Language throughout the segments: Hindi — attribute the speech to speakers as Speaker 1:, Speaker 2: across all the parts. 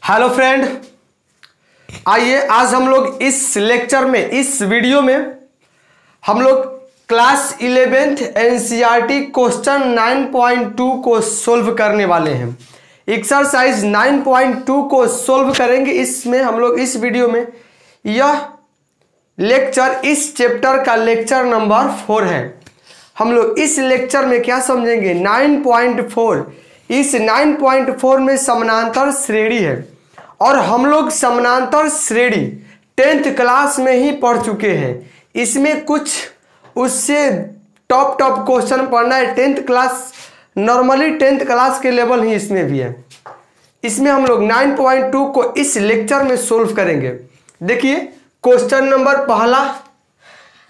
Speaker 1: हेलो फ्रेंड, आइए आज हम लोग इस लेक्चर में, इस वीडियो में हम लोग क्लास 11th एनसीईआरटी क्वेश्चन 9.2 को सोल्व करने वाले हैं। एक्सरसाइज 9.2 को सोल्व करेंगे। इसमें हम लोग इस वीडियो में यह लेक्चर इस चैप्टर का लेक्चर नंबर 4 है। हम लोग इस लेक्चर में क्या समझेंगे, 9.4। इस 9.4 में समानांतर श्रेणी है और हम लोग समानांतर श्रेणी 10th क्लास में ही पढ़ चुके हैं। इसमें कुछ उससे टॉप क्वेश्चन पढ़ना है। 10th class normally 10th class के लेवल ही इसमें भी है। इसमें हम लोग 9.2 को इस लेक्चर में सोल्व करेंगे। देखिए क्वेश्चन नंबर पहला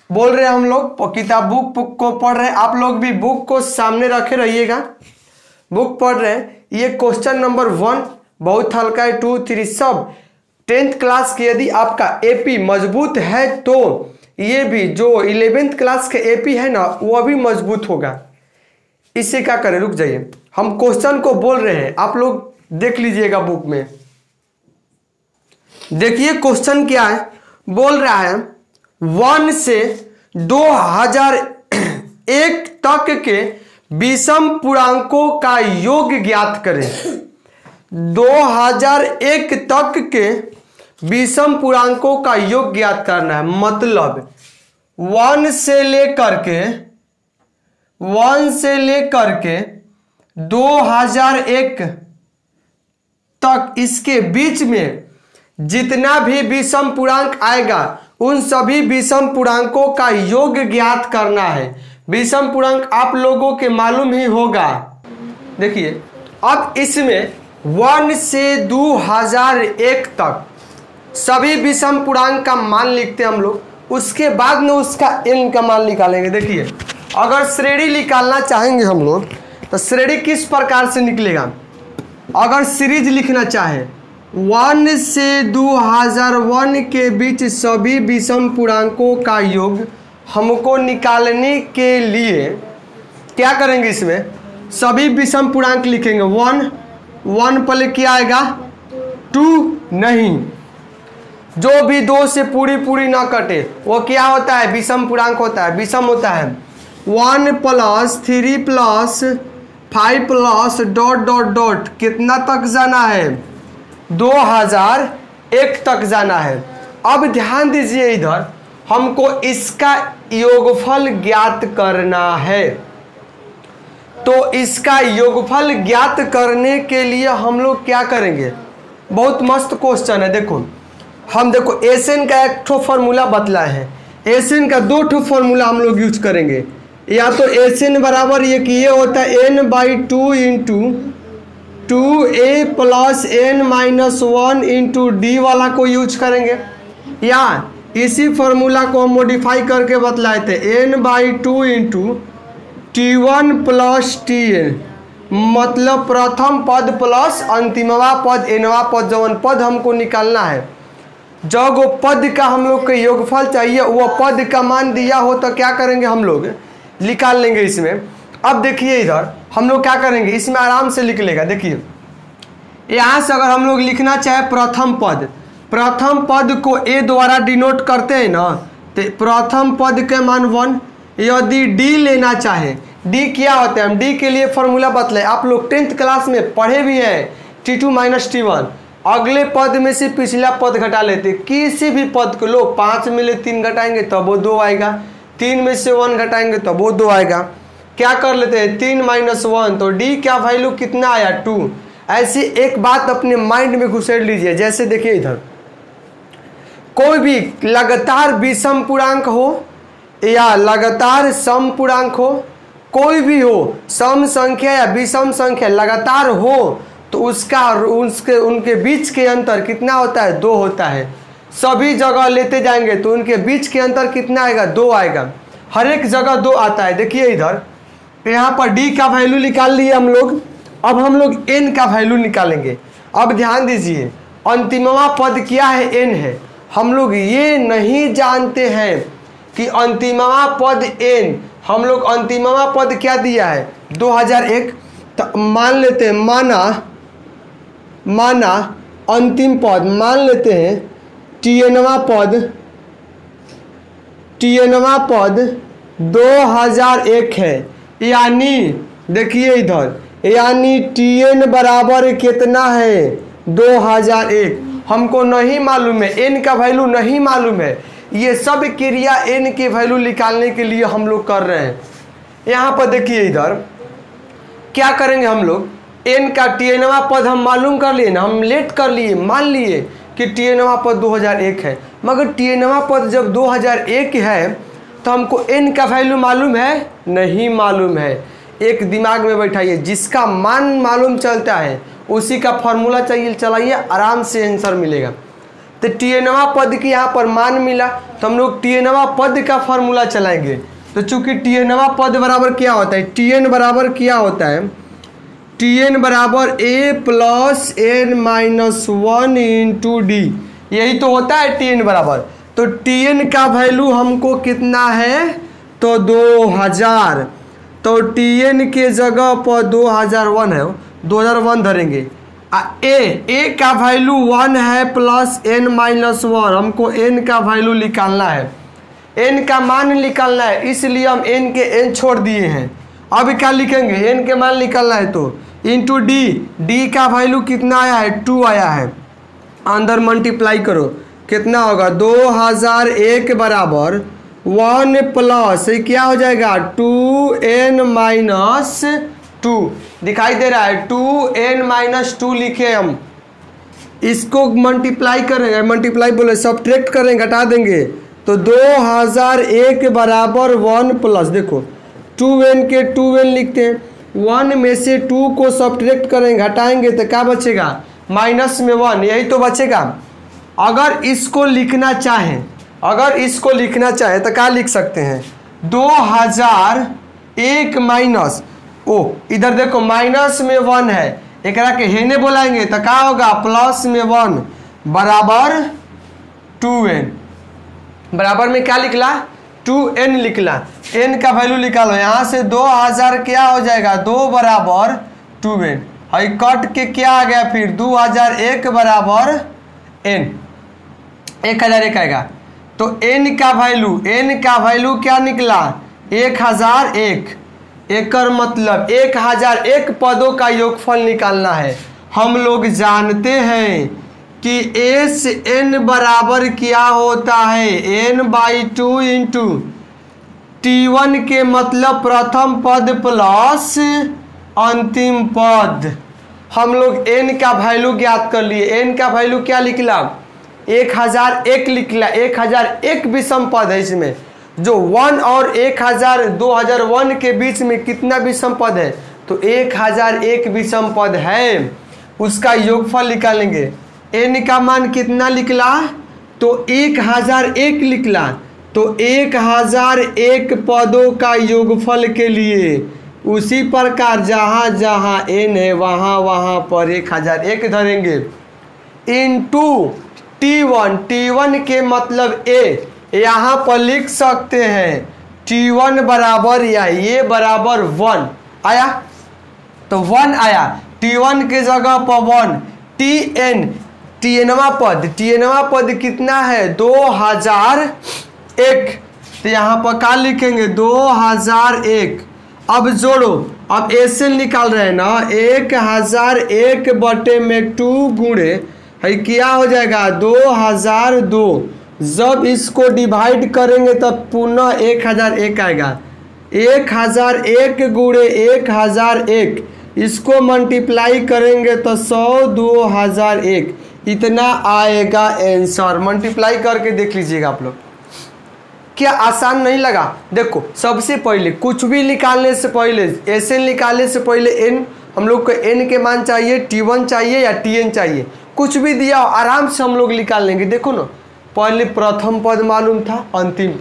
Speaker 1: बोल रहे हैं, हम लोग किताब बुक को पढ़ रहे हैं। आप लोग भी बुक को सामने रखे रहिएगा, बुक पढ़ रहे हैं। ये क्वेश्चन नंबर 1 बहुत हल्का है, 2, 3 सब 10th क्लास के यदि आपका एपी मजबूत है तो ये भी जो 11th क्लास के एपी है ना वो भी मजबूत होगा। इससे क्या करें, रुक जाइए, हम क्वेश्चन को बोल रहे हैं, आप लोग देख लीजिएगा बुक में। देखिए क्वेश्चन क्या है, बोल रहा है 1 से 2001 तक के विषम पूर्णांकों का योग ज्ञात करें। 2001 तक के विषम पूर्णांकों का योग ज्ञात करना है। मतलब 1 से लेकर के 2001 तक इसके बीच में जितना भी विषम पूर्णांक आएगा उन सभी विषम पूर्णांकों का योग ज्ञात करना है। विषम पूर्णांक आप लोगों के मालूम ही होगा। देखिए अब इसमें 1 से 2001 तक सभी विषम पूर्णांक का मान लिखते हैं हम लोग। उसके बाद में उसका n का मान निकालेंगे। देखिए अगर श्रेणी निकालना चाहेंगे हम लोग तो श्रेणी किस प्रकार से निकलेगा। अगर सीरीज लिखना चाहे 1 से 2001 के बीच सभी विषम पूर्णांकों का योग हमको निकालने के लिए क्या करेंगे, इसमें सभी विषम पूर्णांक लिखेंगे। 1 पहले क्या आएगा, 2 नहीं, जो भी 2 से पूरी ना कटे वो क्या होता है, विषम पूर्णांक होता है, विषम होता है। 1 + 3 + 5 + ... कितना तक जाना है, 2001 तक जाना है। अब ध्यान दीजिए, इधर हमको इसका योगफल ज्ञात करना है। तो इसका योगफल ज्ञात करने के लिए हम लोग क्या करेंगे, बहुत मस्त क्वेश्चन है। देखो हम देखो एसएन का एक ठो फॉर्मूला बतलाए हैं, एसएन का 2 ठो फॉर्मूला हम लोग यूज करेंगे। या तो एसएन बराबर ये होता है n/2 × 2a + n-1 × d वाला को यूज करेंगे, या इसी फॉर्मूला को हम मॉडिफाई करके बतलाए थे n/2 × t1 + tn। मतलब प्रथम पद प्लस अंतिमवा पद nवा पद, जवन पद हमको निकालना है। जब वो पद का हम लोग को योगफल चाहिए, वो पद का मान दिया हो तो क्या करेंगे, हम लोग निकाल लेंगे इसमें। अब देखिए इधर हम लोग क्या करेंगे, इसमें आराम से लिख लेगा। देखिए यहाँ से अगर हम लोग लिखना चाहे प्रथम पद को a द्वारा डिनोट करते हैं ना, तो प्रथम पद के मान 1। यदि d लेना चाहे, d क्या होता है, हम d के लिए फॉर्मूला बतलाए, आप लोग 10th क्लास में पढ़े भी हैं, t2 - t1। अगले पद में से पिछला पद घटा लेते, किसी भी पद को लो, 5 में ले 3 घटाएंगे तब वो 2 आएगा, 3 में से 1 घटाएंगे तब वो 2 आएगा। क्या कर लेते हैं, 3 - 1 तो d का वैल्यू कितना आया, 2। ऐसी एक बात अपने माइंड में घुसेड़ लीजिए। जैसे देखिए इधर कोई भी लगातार विषम पूर्णांक हो या लगातार सम पूर्णांक हो, कोई भी हो, सम संख्या या विषम संख्या लगातार हो तो उनके बीच के अंतर कितना होता है, 2 होता है। सभी जगह लेते जाएंगे तो उनके बीच के अंतर कितना आएगा, 2 आएगा। हर एक जगह 2 आता है। देखिए इधर यहाँ पर d का वैल्यू निकाल लिए हम लोग। अब हम लोग n का वैल्यू निकालेंगे। अब ध्यान दीजिए अंतिमवा पद क्या है, n है। हम लोग ये नहीं जानते हैं कि अंतिमवा पद n, हम लोग अंतिमवा पद क्या दिया है, 2001। तो मान लेते हैं, माना अंतिम पद मान लेते हैं टीएनवा पद 2001 है, यानी देखिए इधर, यानी टीएन बराबर कितना है 2001। हमको नहीं मालूम है, एन का वैल्यू नहीं मालूम है। ये सब क्रिया एन की वैल्यू निकालने के लिए हम लोग कर रहे हैं। यहाँ पर देखिए इधर क्या करेंगे हम लोग, एन का टीएनवा पद हम मालूम कर लिए ना, हम लेट कर लिए, मान लिए कि टीएनवा पद 2001 है, मगर टीएनवा पद जब 2001 है तो हमको एन का वैल्यू मालूम है, नहीं मालूम है। एक दिमाग में बैठाइए, जिसका मान मालूम चलता है उसी का फॉर्मूला चाहिए चलाइए, आराम से आंसर मिलेगा। तो टीएनवा पद की यहाँ पर मान मिला तो हम लोग टीएनवा पद का फॉर्मूला चलाएंगे। तो चूंकि टीएनवा पद बराबर क्या होता है, टीएन बराबर क्या होता है, टीएन बराबर a plus n minus 1 into D, यही तो होता है टीएन बराबर। तो टीएन का वैल्यू हमको कितना है, तो 2000, तो टीएन के जगह पर 2001 है, 2001 धरेंगे। ए का वैल्यू 1 है प्लस n माइनस 1, हमको n का वैल्यू निकालना है, n का मान निकालना है, इसलिए हम n के n छोड़ दिए हैं। अब क्या लिखेंगे, n के मान निकालना है तो इंटू डी का वैल्यू कितना आया है, 2 आया है, अंदर मल्टीप्लाई करो, कितना होगा 2001 बराबर 1 प्लस क्या हो जाएगा 2n माइनस 2, दिखाई दे रहा है 2n माइनस 2 लिखे हम, इसको मल्टीप्लाई करेंगे, मल्टीप्लाई बोले सब्ट्रैक्ट करेंगे, घटा देंगे, तो 2001 बराबर 1 प्लस, देखो 2n के 2n लिखते हैं, 1 में से 2 को सब्ट्रैक्ट करेंगे, घटाएंगे तो क्या बचेगा, माइनस में 1, यही तो बचेगा। अगर इसको लिखना चाहें, तो क्या लिख सकते हैं, 2001 माइनस, इधर देखो माइनस में 1 है, एक के हेने बोलाएंगे तो क्या होगा, प्लस में 1 बराबर 2n, बराबर में क्या लिखला, 2n लिखला, n का वैल्यू निकालो, यहाँ से 2000 क्या हो जाएगा, 2 बराबर 2n, और कट के क्या आ गया फिर 2001 बराबर n, 1001 आएगा। तो n का वैल्यू क्या निकला, 1001, एक मतलब 1001 पदों का योगफल निकालना है। हम लोग जानते हैं कि एस एन बराबर क्या होता है, n/2 इंटू T1 के मतलब प्रथम पद प्लस अंतिम पद। हम लोग n का वैल्यू ज्ञात कर लिए, n का वैल्यू क्या निकला, 1001 निकला, 1001 विषम पद है, इसमें जो 1 और 2001 के बीच में कितना विषम पद है, तो 1001 विषम पद है, उसका योगफल निकालेंगे। n का मान कितना निकला, तो 1001 निकला, तो 1001 पदों का योगफल के लिए उसी प्रकार जहाँ जहाँ n है वहाँ वहाँ पर 1001 धरेंगे, इंटू T1 के मतलब a, यहाँ पर लिख सकते हैं T1 बराबर या ये बराबर 1 आया, तो 1 आया, T1 के जगह पर 1, टीएनवा पद कितना है 2001, तो यहाँ पर क्या लिखेंगे 2001। अब जोड़ो, अब ऐसे निकाल रहे हैं ना, 1001 बटे में 2 गुणे है क्या हो जाएगा 2002, जब इसको डिवाइड करेंगे तब पुनः 1001 आएगा, 1001 गुणे 1001, इसको मल्टीप्लाई करेंगे तो 100 2001, इतना आएगा आंसर। मल्टीप्लाई करके देख लीजिएगा आप लोग, क्या आसान नहीं लगा। देखो सबसे पहले कुछ भी निकालने से पहले, एस निकालने से पहले n, हम लोग को n के मान चाहिए, T1 चाहिए या Tn चाहिए, कुछ भी दिया आराम से हम लोग निकाल लेंगे। देखो ना, पहले प्रथम पद मालूम था, अंतिम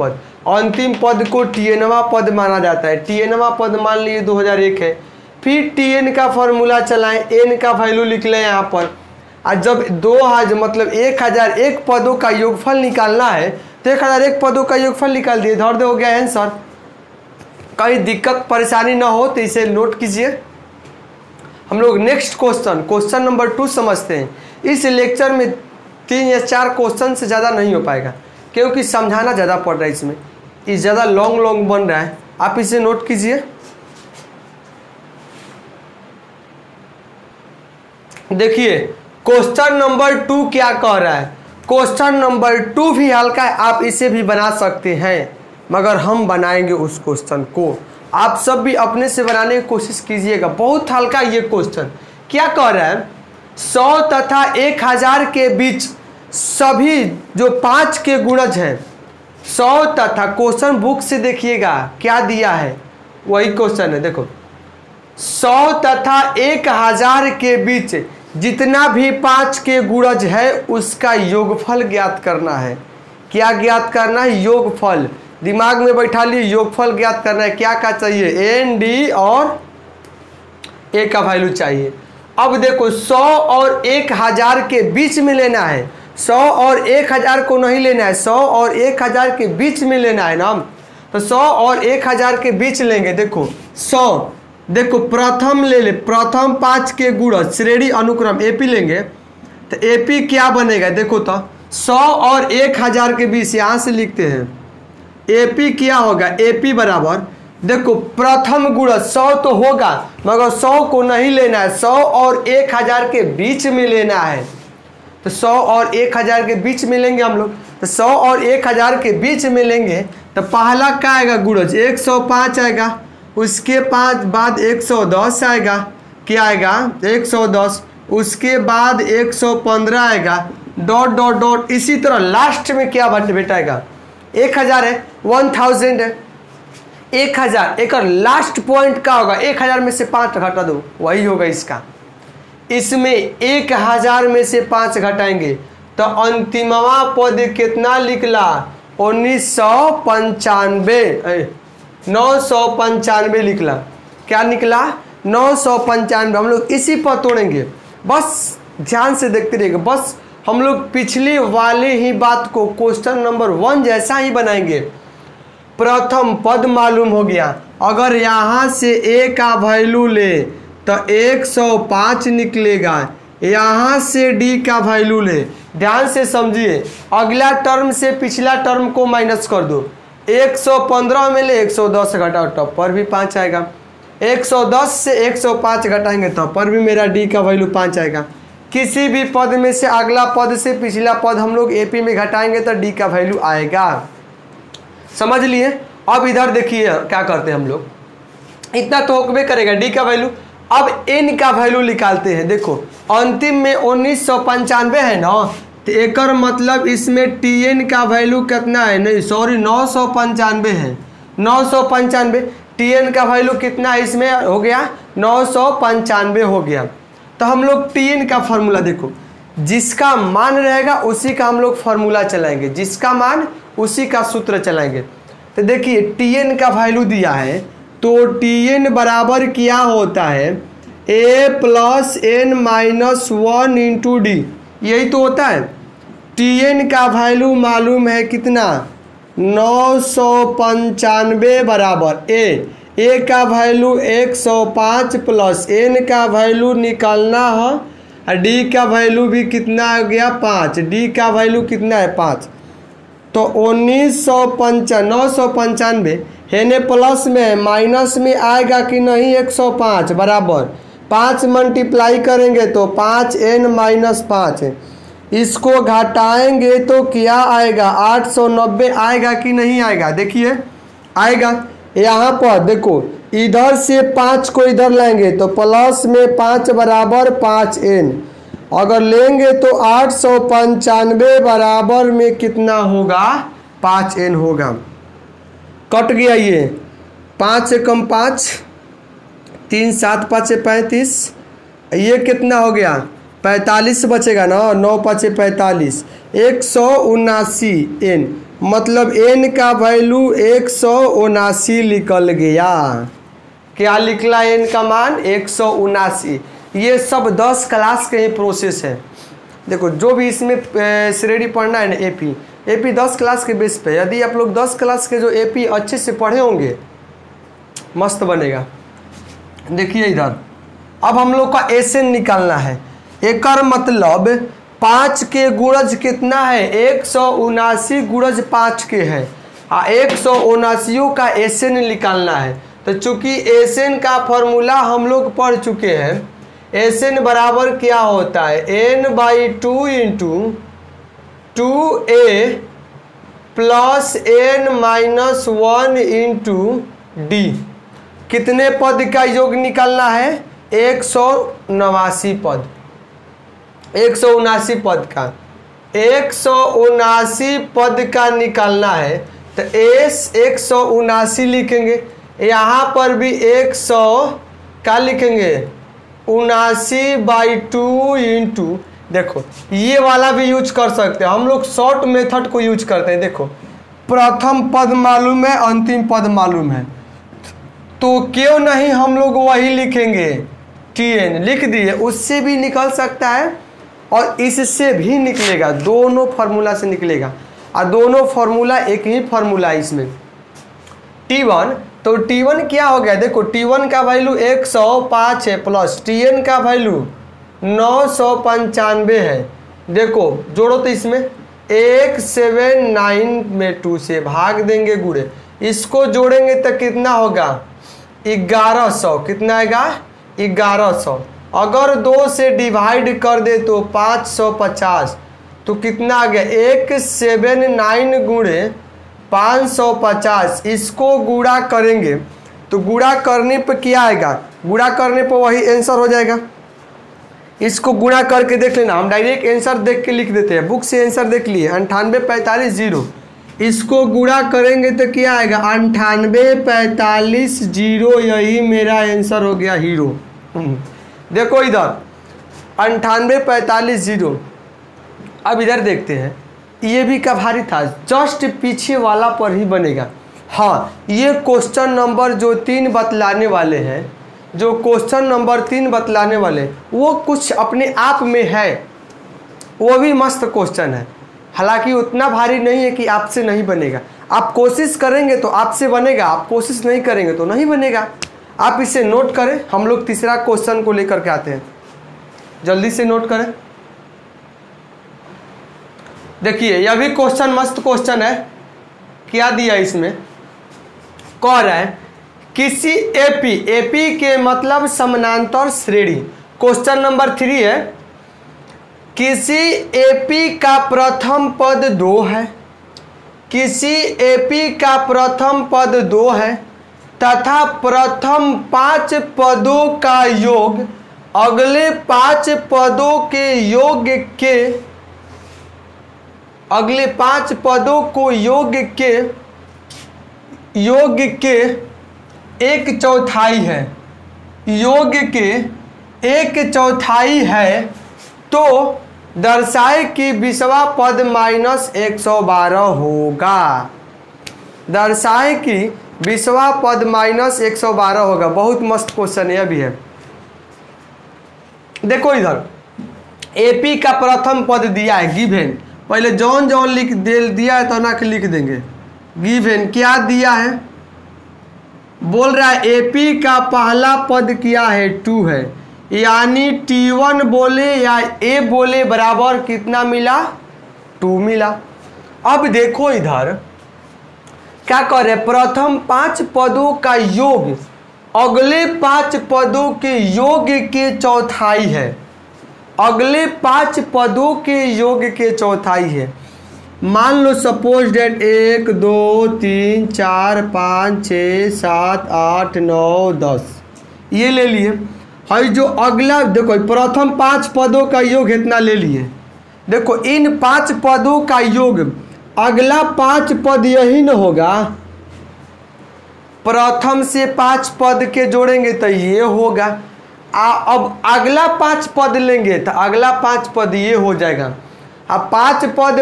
Speaker 1: पद को टीएनवा पद माना जाता है, टीएनवा पद मान लिए 2001 है, फिर Tn का फॉर्मूला चलाएं, n का वैल्यू लिख लें यहाँ पर, और जब 2000 मतलब 1001 पदों का योगफल निकालना है तो 1001 पदों का योगफल निकाल दिए, धर दे, हो गया आंसर। कहीं दिक्कत परेशानी ना हो तो इसे नोट कीजिए। हम लोग नेक्स्ट क्वेश्चन नंबर 2 समझते हैं। इस लेक्चर में 3 या 4 क्वेश्चन से ज़्यादा नहीं हो पाएगा क्योंकि समझाना ज़्यादा पड़ रहा है, इसमें ये ज़्यादा लॉन्ग बन रहा है। आप इसे नोट कीजिए। देखिए क्वेश्चन नंबर 2 क्या कह रहा है। क्वेश्चन नंबर 2 भी हल्का है, आप इसे भी बना सकते हैं, मगर हम बनाएंगे उस क्वेश्चन को। आप सब भी अपने से बनाने की कोशिश कीजिएगा। बहुत हल्का ये क्वेश्चन क्या कह रहा है, 100 तथा 1000 के बीच सभी जो 5 के गुणज हैं, 100 तथा, क्वेश्चन बुक से देखिएगा क्या दिया है, वही क्वेश्चन है। देखो 100 तथा 1000 के बीच जितना भी 5 के गुणज है उसका योगफल ज्ञात करना है। क्या ज्ञात करना है? योगफल। दिमाग में बैठा लिए, योगफल ज्ञात करना है। क्या क्या चाहिए? एन, डी और ए का वैल्यू चाहिए। अब देखो 100 और 1000 के बीच में लेना है। 100 और 1000 को नहीं लेना है, 100 और 1000 के बीच में लेना है ना। तो 100 और 1000 के बीच लेंगे। देखो 100, देखो प्रथम ले ले, प्रथम 5 के गुणज श्रेणी अनुक्रम एपी लेंगे तो एपी क्या बनेगा? देखो तो 100 और 1000 के बीच, यहाँ से लिखते हैं एपी क्या होगा? एपी बराबर, देखो प्रथम गुणज 100 तो होगा मगर 100 को नहीं लेना है, 100 और 1000 के बीच में लेना है। तो 100 और 1000 के बीच में लेंगे हम लोग। तो 100 और 1000 के बीच में लेंगे तो पहला क्या आएगा? गुणज 105 आएगा, उसके बाद 110 आएगा। क्या आएगा? 110, उसके बाद 115 आएगा, डॉट डॉट डॉट। इसी तरह लास्ट में क्या बेटाएगा? 1000 है, 1000 है, 1000। एक लास्ट पॉइंट क्या होगा? 1000 में से 5 घटा दो, वही होगा इसका। इसमें 1000 में से 5 घटाएंगे तो अंतिमवा पद कितना निकला? 995 निकला। क्या निकला? 995। हम लोग इसी पर तोड़ेंगे, बस ध्यान से देखते रहिएगा। बस हम लोग पिछले वाले ही बात को क्वेश्चन नंबर 1 जैसा ही बनाएंगे। प्रथम पद मालूम हो गया, अगर यहाँ से ए का वैल्यू ले तो 105 निकलेगा, यहाँ से डी का वैल्यू ले। ध्यान से समझिए, अगला टर्म से पिछला टर्म को माइनस कर दो। 115 में ले 110 घटाओ तब पर भी 5 आएगा। 110 से 105 घटाएंगे तब पर भी मेरा डी का वैल्यू 5 आएगा। किसी भी पद में से अगला पद से पिछला पद हम लोग एपी में घटाएंगे तो डी का वैल्यू आएगा। समझ लिए? अब इधर देखिए क्या करते हैं हम लोग, इतना तो होकबे करेगा डी का वैल्यू। अब एन का वैल्यू निकालते हैं। देखो अंतिम में 1995 है ना, तो एक मतलब इसमें टी एन का वैल्यू कितना है? नहीं सॉरी 995 है। 995 टी एन का वैल्यू कितना है? इसमें हो गया 995 हो गया। तो हम लोग टी एन का फॉर्मूला देखो, जिसका मान रहेगा उसी का हम लोग फॉर्मूला चलाएंगे, जिसका मान उसी का सूत्र चलाएंगे। तो देखिए टी एन का वैल्यू दिया है तो टी एन बराबर क्या होता है? A plus N minus 1 into D, यही तो होता है। टी एन का वैल्यू मालूम है कितना? 995 बराबर ए का वैल्यू 105 प्लस एन का वैल्यू निकालना है और डी का वैल्यू भी कितना आ गया? 5। डी का वैल्यू कितना है? 5। तो 995 है प्लस में माइनस में आएगा कि नहीं? 105 बराबर 5 मल्टीप्लाई करेंगे तो 5n माइनस 5। इसको घटाएंगे तो क्या आएगा? 890 आएगा कि नहीं आएगा? देखिए आएगा। यहाँ पर देखो इधर से 5 को इधर लेंगे तो प्लस में 5 बराबर 5n, अगर लेंगे तो 895 बराबर में कितना होगा? 5n होगा। कट गया ये 5 से कम 5, 3 7 5 35, ये कितना हो गया? 45 बचेगा ना, 9 5 45, 179n, मतलब n का वैल्यू 179 निकल गया। क्या निकला n का मान? 179। ये सब 10 क्लास के ही प्रोसेस है। देखो जो भी इसमें श्रेणी पढ़ना है ना, एपी 10 क्लास के बेस पे, यदि आप लोग 10 क्लास के जो एपी अच्छे से पढ़े होंगे मस्त बनेगा। देखिए इधर अब हम लोग का एसएन निकालना है। एक मतलब 5 के गुणज कितना है, 179 गुणज 5 के है। 179 का एसएन निकालना है। तो चूंकि एसएन का फॉर्मूला हम लोग पढ़ चुके हैं, एसएन बराबर क्या होता है, n/2 into 2a plus n-1 into D. कितने पद का योग निकालना है, 179 पद, 179 पद का, 179 पद का निकालना है। तो एस 179 लिखेंगे, यहाँ पर भी 100 का लिखेंगे 79/2 इंटू, देखो ये वाला भी यूज कर सकते हैं हम लोग, शॉर्ट मेथड को यूज करते हैं। देखो प्रथम पद मालूम है, अंतिम पद मालूम है, तो क्यों नहीं हम लोग वही लिखेंगे, tn लिख दिए, उससे भी निकल सकता है और इससे भी निकलेगा, दोनों फार्मूला से निकलेगा। और दोनों फार्मूला एक ही फार्मूला है इसमें, t1। तो t1 क्या हो गया, देखो t1 का वैल्यू 105 है प्लस tn का वैल्यू 995 है। देखो जोड़ो तो इसमें 179 में 2 से भाग देंगे गुणे, इसको जोड़ेंगे तो कितना होगा 1100, कितना आएगा 1100। अगर 2 से डिवाइड कर दे तो 550, तो कितना आ गया 179 गुणे 550। इसको गुणा करेंगे तो गुणा करने पर क्या आएगा, गुणा करने पर वही आंसर हो जाएगा। इसको गुणा करके देख लेना, हम डायरेक्ट आंसर देख के लिख देते हैं, बुक से आंसर देख लिए 9845 इसको गुणा करेंगे तो क्या आएगा 9845 यही मेरा आंसर हो गया हीरो। देखो इधर 9845। अब इधर देखते हैं, ये भी का भारी था, जस्ट पीछे वाला पर ही बनेगा। हाँ, ये क्वेश्चन नंबर जो 3 बतलाने वाले हैं, जो क्वेश्चन नंबर 3 बतलाने वाले, वो कुछ अपने आप में है, वो भी मस्त क्वेश्चन है। हालांकि उतना भारी नहीं है कि आपसे नहीं बनेगा, आप कोशिश करेंगे तो आपसे बनेगा, आप कोशिश नहीं करेंगे तो नहीं बनेगा। आप इसे नोट करें, हम लोग तीसरा क्वेश्चन को लेकर के आते हैं, जल्दी से नोट करें। देखिए यह भी क्वेश्चन मस्त क्वेश्चन है। क्या दिया इसमें, कह रहा है किसी एपी के मतलब समानांतर श्रेणी। क्वेश्चन नंबर 3 है, किसी एपी का प्रथम पद 2 है, किसी एपी का प्रथम पद 2 है तथा प्रथम 5 पदों का योग अगले 5 पदों के योग के, अगले 5 पदों को योग के 1/4 है, योग के 1/4 है, तो दर्शाए कि 20वां पद -112 होगा। दर्शाए कि 20वां पद -112 होगा। बहुत मस्त क्वेश्चन है, अभी है। देखो इधर एपी का प्रथम पद दिया है गिवन, पहले जौन जौन लिख दिया है तो ना के लिख देंगे। गिवन क्या दिया है, बोल रहा है एपी का पहला पद क्या है 2 है, यानी T1 बोले या ए बोले बराबर कितना मिला 2 मिला। अब देखो इधर क्या कर रहे, प्रथम 5 पदों का योग अगले 5 पदों के योग के चौथाई है, अगले 5 पदों के योग के चौथाई है। मान लो सपोज डेट 1 2 3 4 5 6 7 8 9 10 ये ले लिए। है जो अगला देखो प्रथम 5 पदों का योग इतना ले लिए। देखो इन 5 पदों का योग अगला 5 पद यही न होगा, प्रथम से 5 पद के जोड़ेंगे तो ये होगा। अब अगला 5 पद लेंगे तो अगला 5 पद ये हो जाएगा। अब 5 पद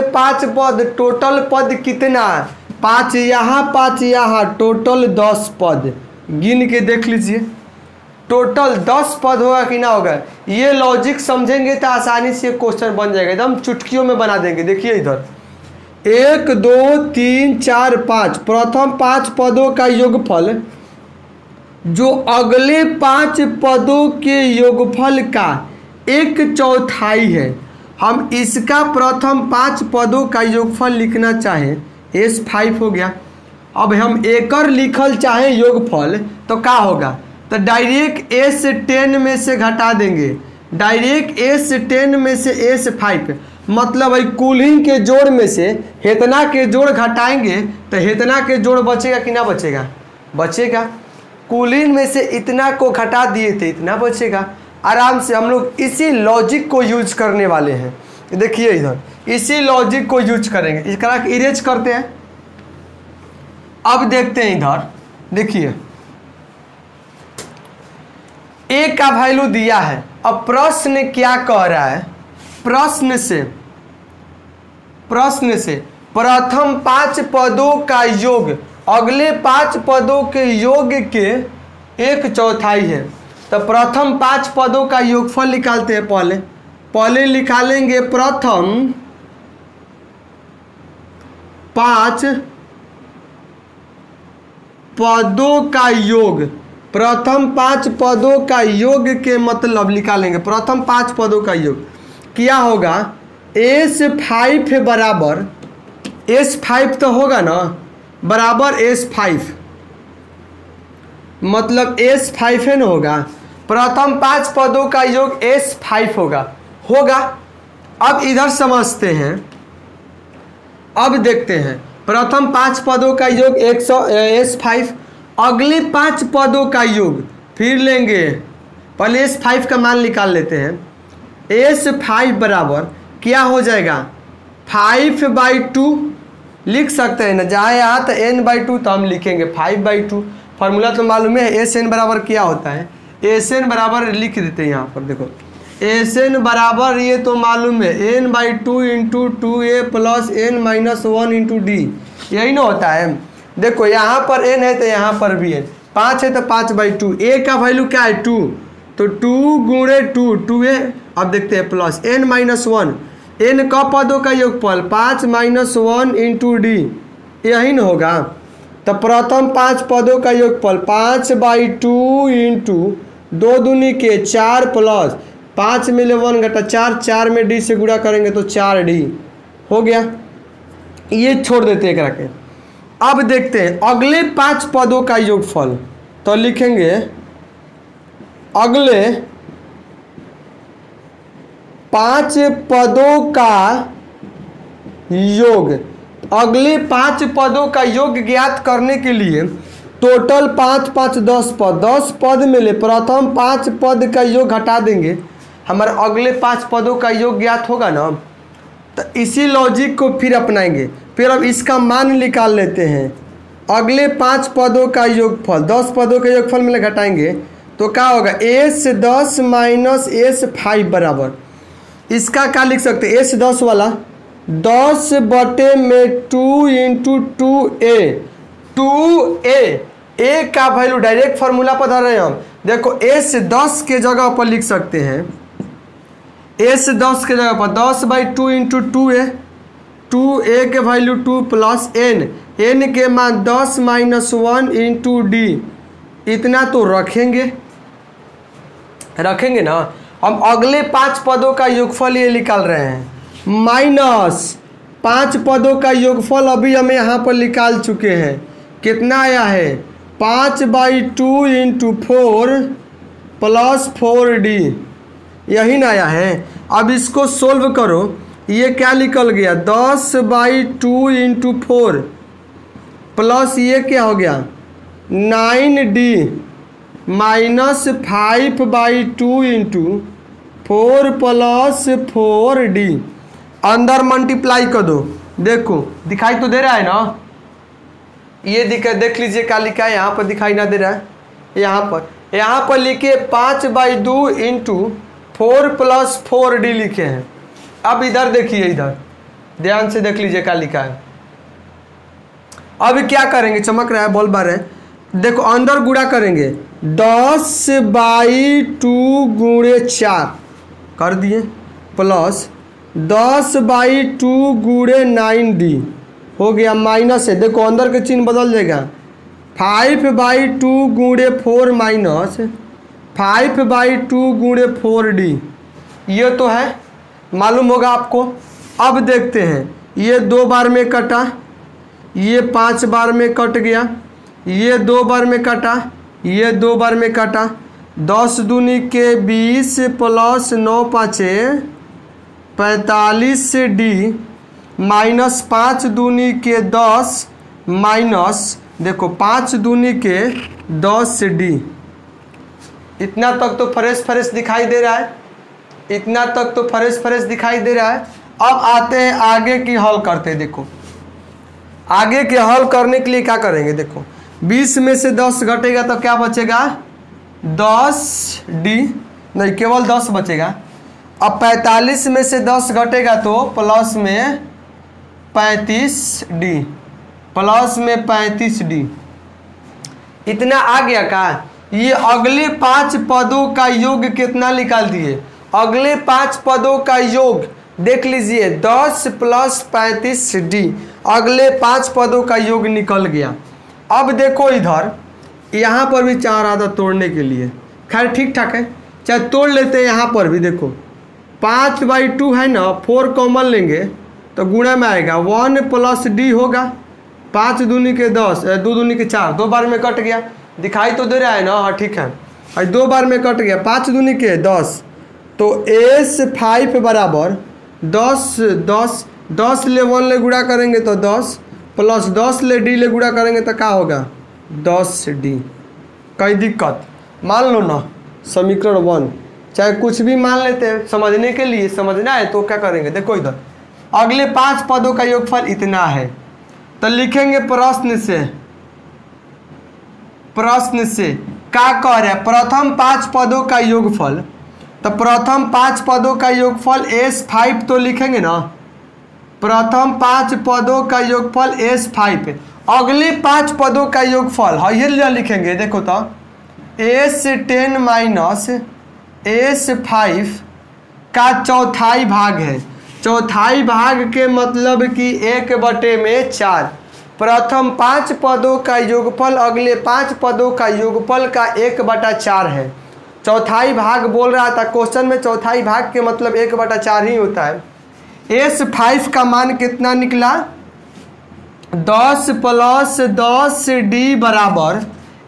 Speaker 1: टोटल पद कितना, 5 यहाँ 5 यहाँ, टोटल 10 पद। गिन के देख लीजिए टोटल 10 पद होगा कि ना होगा। ये लॉजिक समझेंगे तो आसानी से क्वेश्चन बन जाएगा, एकदम चुटकियों में बना देंगे। देखिए इधर 1 2 3 4 5 प्रथम 5 पदों का योगफल जो अगले 5 पदों के योगफल का 1/4 है। हम इसका प्रथम 5 पदों का योगफल लिखना चाहें, S5 हो गया। अब हम एकर लिखल चाहें योगफल तो क्या होगा, तो डायरेक्ट S10 में से घटा देंगे, डायरेक्ट S10 में से S5, मतलब भाई कुलिंग के जोड़ में से हेतना के जोड़ घटाएंगे तो हेतना के जोड़ बचेगा कि ना बचेगा, बचेगा। कुलिंग में से इतना को घटा दिए थे, इतना बचेगा। आराम से हम लोग इसी लॉजिक को यूज करने वाले हैं। देखिए इधर इसी लॉजिक को यूज करेंगे, इसका इरेज करते हैं। अब देखते हैं इधर, देखिए ए का वैल्यू दिया है। अब प्रश्न क्या कह रहा है, प्रश्न से प्रथम 5 पदों का योग अगले 5 पदों के योग के 1/4 है। तो प्रथम 5 पदों का योगफल निकालते हैं। पहले निकालेंगे प्रथम 5 पदों का योग, प्रथम 5 पदों का योग के मतलब निकालेंगे। प्रथम 5 पदों का योग क्या होगा, S5 बराबर S5 तो होगा ना, बराबर S5, मतलब S5 है ना होगा। प्रथम 5 पदों का योग S5 होगा। अब इधर समझते हैं, अब देखते हैं प्रथम 5 पदों का योग S5, अगले 5 पदों का योग फिर लेंगे। पहले S5 का मान निकाल लेते हैं। S5 बराबर क्या हो जाएगा, 5/2 लिख सकते हैं ना, जहाँ यहाँ तो n/2 तो हम लिखेंगे 5/2। फार्मूला तो मालूम है, SN बराबर क्या होता है, SN बराबर लिख देते हैं यहाँ पर। देखो SN बराबर ये तो मालूम है n/2 × 2a + n-1 × d, यही ना होता है। देखो यहाँ पर n है तो यहाँ पर भी n, 5 है तो 5/2, a का वैल्यू क्या है 2, तो 2 × 2 2a। अब देखते हैं प्लस n-1, n का पदों का योगफल 5 - 1 × d, यही ना होगा। तो प्रथम 5 पदों का योगफल 5/2 × 2 दूनी के 4 प्लस 5 में 1 घटा 4, 4 में d से गुणा करेंगे तो 4d हो गया। ये छोड़ देते हैं करके। अब देखते हैं अगले 5 पदों का योगफल, तो लिखेंगे अगले 5 पदों का योग। अगले 5 पदों का योग ज्ञात करने के लिए टोटल 5 × 5 = 10 पद, 10 पद में ले प्रथम 5 पद का योग घटा देंगे, हमारे अगले 5 पदों का योग ज्ञात होगा ना। तो इसी लॉजिक को फिर अपनाएंगे। फिर अब इसका मान निकाल लेते हैं। अगले 5 पदों का योगफल 10 पदों के योगफल में घटाएंगे तो क्या होगा, S10 - S5 बराबर, इसका क्या लिख सकते हैं, S10 वाला 10/2 × 2a, 2a, a का वैल्यू डायरेक्ट फार्मूला पर धर रहे हैं हम। देखो S10 के जगह पर लिख सकते हैं, S10 के जगह पर 10/2 × 2a, 2a के वैल्यू 2 प्लस n के मान 10 - 1 × d, इतना तो रखेंगे ना। हम अगले 5 पदों का योगफल ये निकाल रहे हैं, माइनस 5 पदों का योगफल अभी हम यहाँ पर निकाल चुके हैं। कितना आया है, 5/2 × 4 प्लस 4d, यही ना आया है। अब इसको सोल्व करो, ये क्या निकल गया, 10/2 × 4 प्लस ये क्या हो गया 9d माइनस 5/2 × 4 प्लस 4d, अंदर मल्टीप्लाई कर दो। देखो दिखाई तो दे रहा है ना, ये देख लीजिए क्या लिखा है, यहाँ पर दिखाई ना दे रहा है, यहाँ पर लिखे 5/2 × 4 प्लस 4d लिखे हैं। अब इधर देखिए, इधर ध्यान से देख लीजिए क्या लिखा है। अब क्या करेंगे, चमक रहा है, बॉल बार है, देखो अंदर गुणा करेंगे 10/2 × 4 कर दिए प्लस 10/2 × 9d हो गया, माइनस है, देखो अंदर के चिन्ह बदल जाएगा, 5/2 गुणे 4 माइनस 5/2 गुणे 4d, ये तो है मालूम होगा आपको। अब देखते हैं, ये 2 बार में कटा, ये 5 बार में कट गया, ये 2 बार में कटा, ये 2 बार में कटा। 10 दूनी के 20 प्लस 9 पाँचे 45d माइनस 5 दूनी के 10 माइनस देखो 5 दूनी के 10d। इतना तक तो फ्रेश दिखाई दे रहा है, इतना तक तो फ्रेश दिखाई दे रहा है। अब आते हैं आगे की हल करते हैं। देखो आगे के हल करने के लिए क्या करेंगे, देखो 20 में से 10 घटेगा तो क्या बचेगा 10d, नहीं केवल 10 बचेगा। अब 45 में से 10 घटेगा तो प्लस में 35d, प्लस में 35d। इतना आ गया का। ये अगले 5 पदों का योग कितना निकाल दिए, अगले 5 पदों का योग देख लीजिए 10 प्लस 35d, अगले 5 पदों का योग निकल गया। अब देखो इधर यहाँ पर भी 4 आधा तोड़ने के लिए, खैर ठीक ठाक है, चाहे तोड़ लेते हैं। यहाँ पर भी देखो 5/2 है ना, 4 कॉमन लेंगे तो गुणा में आएगा 1 प्लस d होगा। 5 दूनी के 10, 2 दूनी के 4, 2 बार में कट गया, दिखाई तो दे रहा है ना, हाँ ठीक है। और 2 बार में कट गया, 5 दूनी के 10, तो S5 बराबर 10 ले 1 ले गुणा करेंगे तो 10 प्लस 10 ले d ले गुणा करेंगे तो क्या होगा 10d। कोई दिक्कत मान लो ना, समीकरण 1 चाहे कुछ भी मान लेते हैं, समझने के लिए समझना है तो क्या करेंगे। देखो इधर अगले 5 पदों का योगफल इतना है, तो लिखेंगे प्रश्न से क्या कह रहा है, प्रथम 5 पदों का योगफल। तो प्रथम 5 पदों का योगफल S5 तो लिखेंगे ना, प्रथम 5 पदों का योगफल S5। अगले 5 पदों का योगफल हाँ ये लिखेंगे, देखो तो S10 माइनस S5 का चौथाई भाग है। चौथाई भाग के मतलब कि 1/4। प्रथम 5 पदों का योगफल अगले 5 पदों का योगफल का 1/4 है। चौथाई भाग बोल रहा था क्वेश्चन में, चौथाई भाग के मतलब 1/4 ही होता है। S5 का मान कितना निकला 10 प्लस 10d बराबर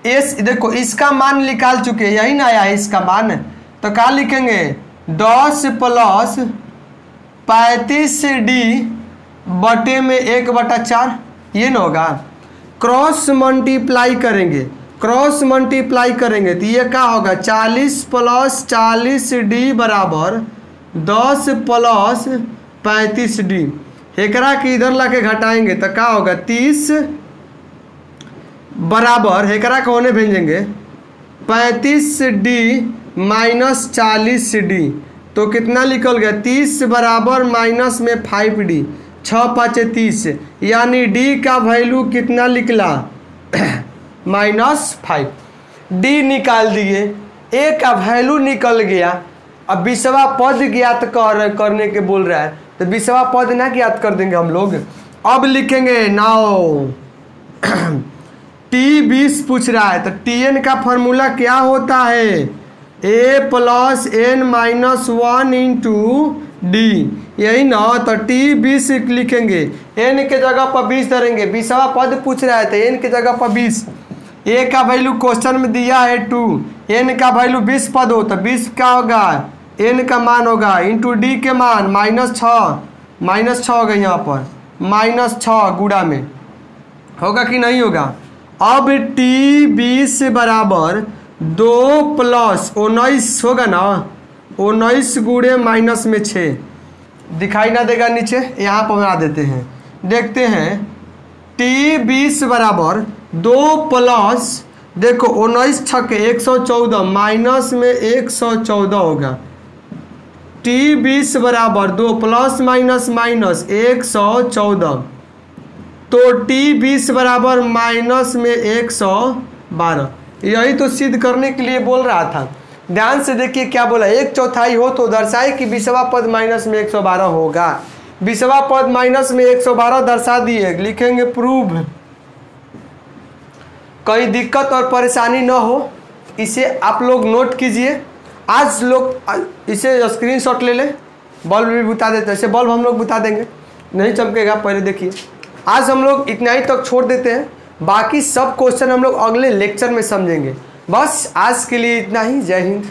Speaker 1: S, देखो इसका मान निकाल चुके हैं, यही ना आया है इसका मान, तो क्या लिखेंगे 10 प्लस 35d बटे में 1/4, ये ना होगा। क्रॉस मल्टीप्लाई करेंगे, क्रॉस मल्टीप्लाई करेंगे तो ये क्या होगा 40 प्लस 40d बराबर 10 प्लस 35d। हेकरा के इधर ला के घटाएंगे तो क्या होगा 30 बराबर हेकरा को होने भेजेंगे 35d माइनस 40d, तो कितना निकल गया 30 बराबर माइनस में 5d, 6 5 30, यानी d का वैल्यू कितना निकला -5। d निकाल दिए, a का वैल्यू निकल गया। अब 20वां पद ज्ञात करने के बोल रहा है, तो 20वां पद ना ज्ञात कर देंगे हम लोग। अब लिखेंगे नाउ T20 पूछ रहा है, तो Tn का फॉर्मूला क्या होता है a plus n minus 1 into d, यही ना। तो T20 लिखेंगे, n के जगह पर 20 धरेंगे, 20वां पद पूछ रहा है तो n के जगह पर 20। a का वैल्यू क्वेश्चन में दिया है 2, n का वैल्यू 20 पद हो तो 20 क्या होगा n का मान होगा इंटू d के मान -6 होगा, यहाँ पर -6 गुणा में होगा कि नहीं होगा। अब T20 बराबर 2 प्लस 19 होगा ना, 19 गुणे माइनस में 6 दिखाई ना देगा नीचे, यहाँ पर बना देते हैं। देखते हैं T20 बराबर 2 प्लस देखो 19 छक्के 114 माइनस में 114 होगा। T20 बराबर 2 प्लस माइनस माइनस 114, तो T20 बराबर माइनस में 112। यही तो सिद्ध करने के लिए बोल रहा था। ध्यान से देखिए क्या बोला, 1/4 हो तो दर्शाए कि 20वां पद माइनस में 112 होगा। 20वां पद माइनस में 112 दर्शा दिए, लिखेंगे प्रूव। कहीं दिक्कत और परेशानी न हो, इसे आप लोग नोट कीजिए। आज लोग इसे स्क्रीनशॉट ले लें। बल्ब भी बुता देते हैं, ऐसे बल्ब हम लोग बुता देंगे, नहीं चमकेगा। पहले देखिए, आज हम लोग इतना ही तक छोड़ देते हैं, बाकी सब क्वेश्चन हम लोग अगले लेक्चर में समझेंगे। बस आज के लिए इतना ही। जय हिंद।